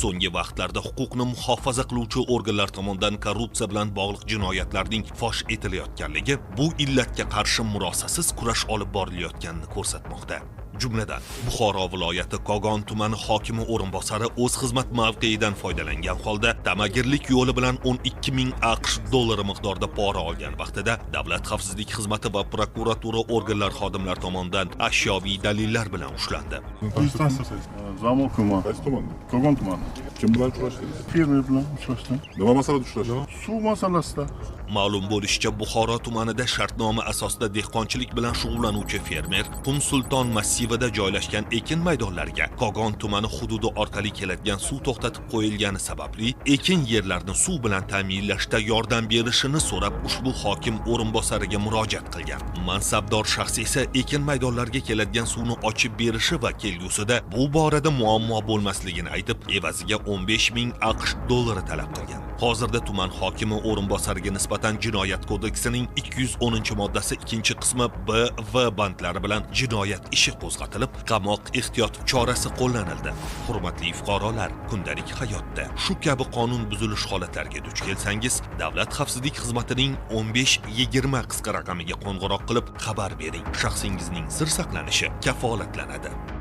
So'nggi vaqtlarda huquqni muhofaza qiluvchi organlar tomonidan korrupsiya bilan bog'liq jinoyatlarning fosh etilayotganligi bu illatga qarshi murosasiz kurash olib borilayotganini ko'rsatmoqda. Jumladan, Buxoro viloyati Kogon tumani hokimi o'rinbosari o'z xizmat mavqeidan foydalangan holda tamagirlik yo'li bilan 12,000 AQSh dollari miqdorida pora olgan vaqtida Davlat xavfsizlik xizmati va prokuratura organlari xodimlari tomonidan ashyoviy dalillar bilan ushlandi. Zamok tumani. Qaysi tumanda? Kogon tumani. Kim bilan uchrashdingiz? Fermer bilan uchrashdim. Nima masalada uchrashdingiz? Suv masalasida. Ma'lum bo'lishicha, Buxoro tumanida shartnoma asosida dehqonchilik bilan shug'ullanuvchi fermer Qum Sulton massivida joylashgan ekin maydonlariga Kogon tumani hududi orqali keladigan suv to'xtatib qo'yilgani sababli ekin yerlarini suv bilan ta'minlashda yordam berishini so'rab ushbu hokim o'rinbosariga murojaat qilgan. Mansabdor shaxs esa ekin maydonlariga keladigan suvni ochib berishi va kelgusida bu borada muammo bo'lmasligini aytib, evaziga 15,000 AQSh dollari talab qilgan. Hozirda tuman hokimi o'rinbosariga nisbatan Jinoyat kodeksining 210-moddasi 2-qismi B va bandlari bilan jinoyat ishi qo'zg'atilib, qamoq ehtiyot chorasi qo'llanildi. Hurmatli fuqarolar, kundalik hayotda shu kabi qonun buzilish holatlariga duch kelsangiz, Davlat xavfsizlik xizmatining 1520 qisqa raqamiga qo'ng'iroq qilib xabar bering. Shaxsingizning sir saqlanishi kafolatlanadi.